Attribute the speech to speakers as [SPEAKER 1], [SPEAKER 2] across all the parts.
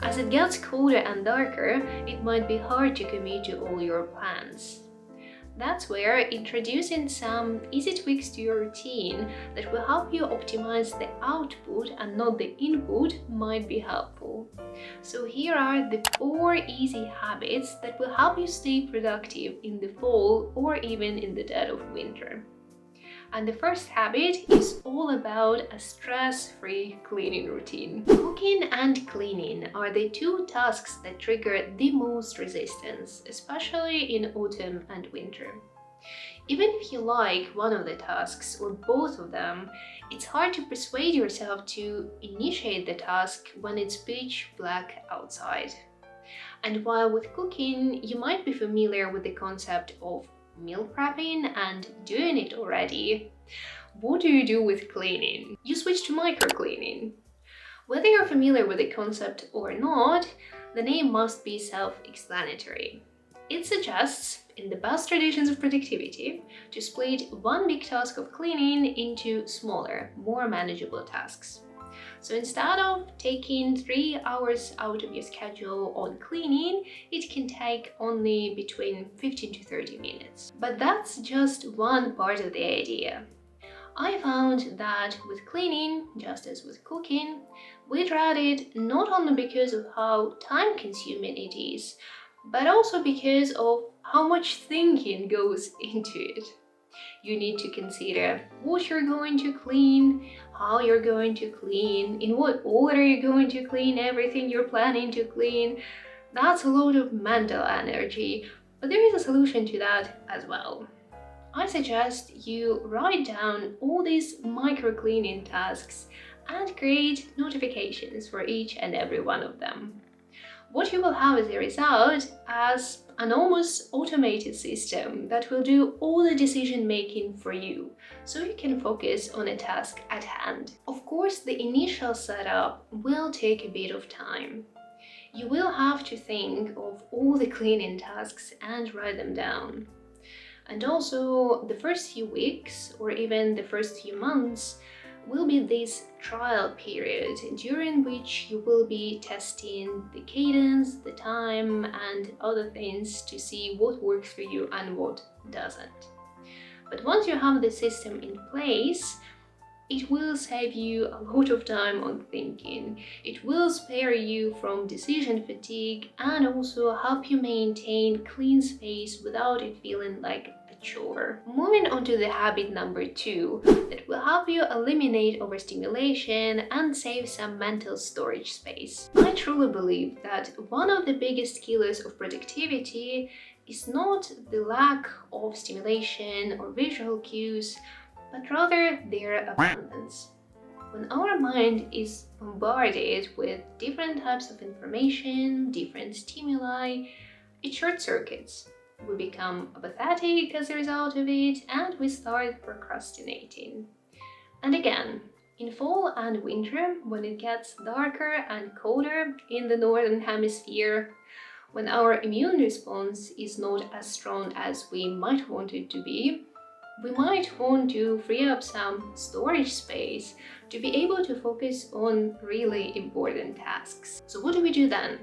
[SPEAKER 1] As it gets colder and darker, it might be hard to commit to all your plans. That's where introducing some easy tweaks to your routine that will help you optimize the output and not the input might be helpful. So here are the 4 easy habits that will help you stay productive in the fall or even in the dead of winter. And the first habit is all about a stress-free cleaning routine. Cooking and cleaning are the 2 tasks that trigger the most resistance, especially in autumn and winter. Even if you like one of the tasks or both of them, it's hard to persuade yourself to initiate the task when it's pitch black outside. And while with cooking, you might be familiar with the concept of meal prepping and doing it already. What do you do with cleaning? You switch to micro cleaning. Whether you're familiar with the concept or not, the name must be self-explanatory. It suggests, in the best traditions of productivity, to split one big task of cleaning into smaller, more manageable tasks. So instead of taking 3 hours out of your schedule on cleaning, it can take only between 15 to 30 minutes. But that's just one part of the idea. I found that with cleaning, just as with cooking, we dread it not only because of how time-consuming it is, but also because of how much thinking goes into it. You need to consider what you're going to clean, how you're going to clean, in what order you're going to clean everything you're planning to clean. That's a lot of mental energy, but there is a solution to that as well. I suggest you write down all these micro cleaning tasks and create notifications for each and every one of them. What you will have as a result is an almost automated system that will do all the decision making for you, so you can focus on a task at hand. Of course, the initial setup will take a bit of time. You will have to think of all the cleaning tasks and write them down. And also, the first few weeks or even the first few months will be this trial period during which you will be testing the cadence, the time, and other things to see what works for you and what doesn't. But once you have the system in place, it will save you a lot of time on thinking. It will spare you from decision fatigue and also help you maintain clean space without it feeling like a chore. Moving on to the habit number 2 that will help you eliminate overstimulation and save some mental storage space. I truly believe that one of the biggest killers of productivity is not the lack of stimulation or visual cues, but rather their abundance. When our mind is bombarded with different types of information, different stimuli, it short circuits. We become apathetic as a result of it, and we start procrastinating. And again, in fall and winter, when it gets darker and colder in the northern hemisphere, when our immune response is not as strong as we might want it to be, we might want to free up some storage space to be able to focus on really important tasks. So what do we do then?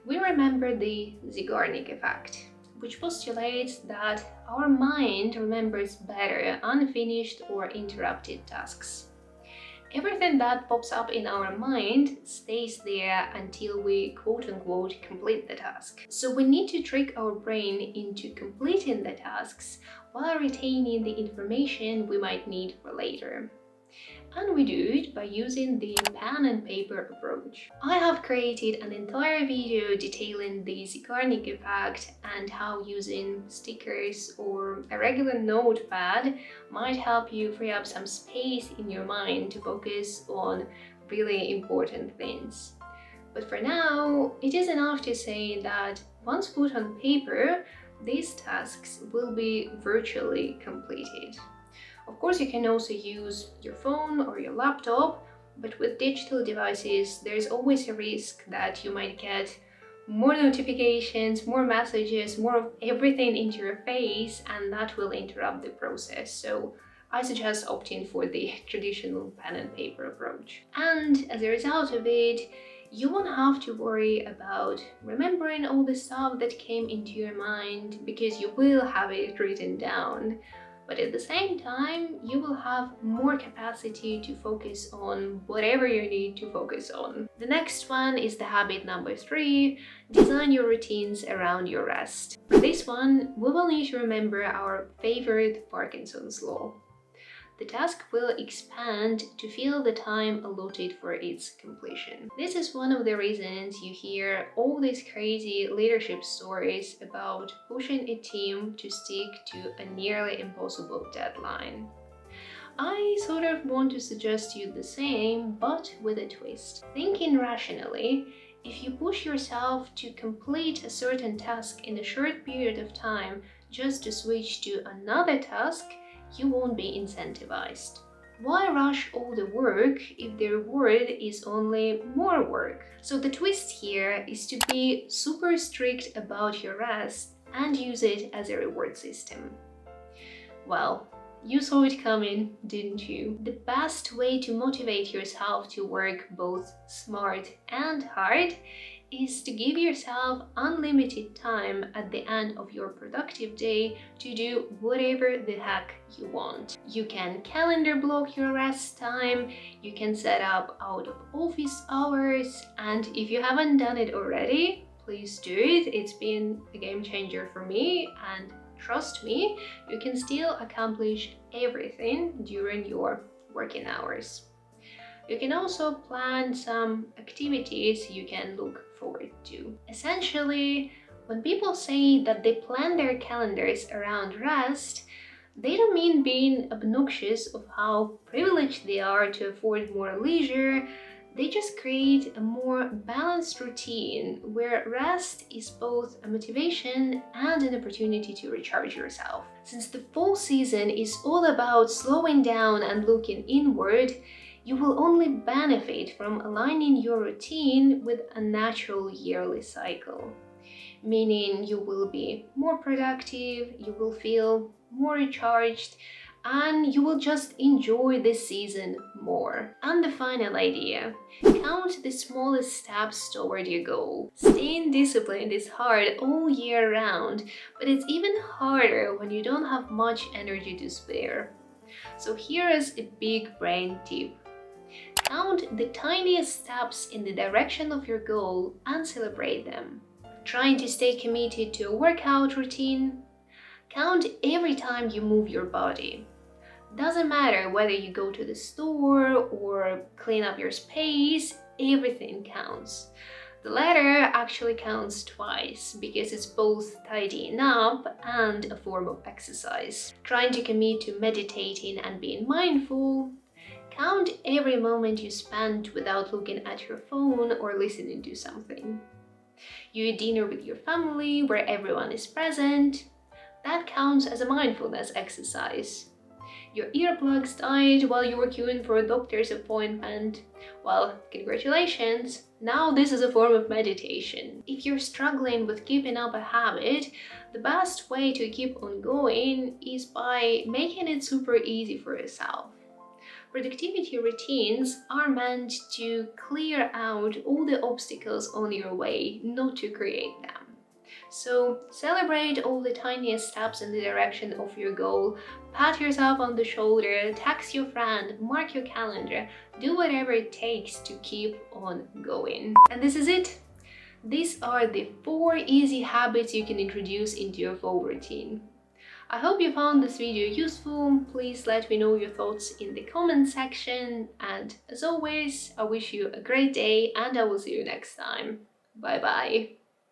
[SPEAKER 1] We remember the Ziegarnik effect, which postulates that our mind remembers better unfinished or interrupted tasks. Everything that pops up in our mind stays there until we quote-unquote complete the task. So we need to trick our brain into completing the tasks while retaining the information we might need for later. And we do it by using the pen and paper approach. I have created an entire video detailing the Ziegarnik effect and how using stickers or a regular notepad might help you free up some space in your mind to focus on really important things. But for now, it is enough to say that once put on paper, these tasks will be virtually completed. Of course, you can also use your phone or your laptop, but with digital devices, there's always a risk that you might get more notifications, more messages, more of everything into your face, and that will interrupt the process. So I suggest opting for the traditional pen and paper approach. And as a result of it, You won't have to worry about remembering all the stuff that came into your mind because you will have it written down. But at the same time, you will have more capacity to focus on whatever you need to focus on. The next one is the habit number 3, design your routines around your rest. For this one, we will need to remember our favorite Parkinson's law. The task will expand to fill the time allotted for its completion. This is one of the reasons you hear all these crazy leadership stories about pushing a team to stick to a nearly impossible deadline. I sort of want to suggest you the same, but with a twist. Thinking rationally, if you push yourself to complete a certain task in a short period of time just to switch to another task, you won't be incentivized. Why rush all the work if the reward is only more work? So the twist here is to be super strict about your rest and use it as a reward system. Well, you saw it coming, didn't you? The best way to motivate yourself to work both smart and hard is to give yourself unlimited time at the end of your productive day to do whatever the heck you want. You can calendar block your rest time, you can set up out of office hours, and if you haven't done it already, please do it. It's been a game changer for me, and trust me, you can still accomplish everything during your working hours. You can also plan some activities you can look forward to. Essentially, when people say that they plan their calendars around rest, they don't mean being obnoxious of how privileged they are to afford more leisure. They just create a more balanced routine where rest is both a motivation and an opportunity to recharge yourself. Since the fall season is all about slowing down and looking inward, you will only benefit from aligning your routine with a natural yearly cycle, meaning you will be more productive, you will feel more recharged, and you will just enjoy this season more. And the final idea, count the smallest steps toward your goal. Staying disciplined is hard all year round, but it's even harder when you don't have much energy to spare. So here is a big brain tip. Count the tiniest steps in the direction of your goal and celebrate them. Trying to stay committed to a workout routine? Count every time you move your body. Doesn't matter whether you go to the store or clean up your space, everything counts. The latter actually counts twice because it's both tidying up and a form of exercise. Trying to commit to meditating and being mindful? Count every moment you spend without looking at your phone or listening to something. You eat dinner with your family where everyone is present. That counts as a mindfulness exercise. Your earplugs died while you were queuing for a doctor's appointment. Well, congratulations! Now this is a form of meditation. If you're struggling with keeping up a habit, the best way to keep on going is by making it super easy for yourself. Productivity routines are meant to clear out all the obstacles on your way, not to create them. So celebrate all the tiniest steps in the direction of your goal, pat yourself on the shoulder, text your friend, mark your calendar, do whatever it takes to keep on going. And this is it. These are the 4 easy habits you can introduce into your fall routine. I hope you found this video useful. Please let me know your thoughts in the comment section, and as always, I wish you a great day and I will see you next time. Bye bye!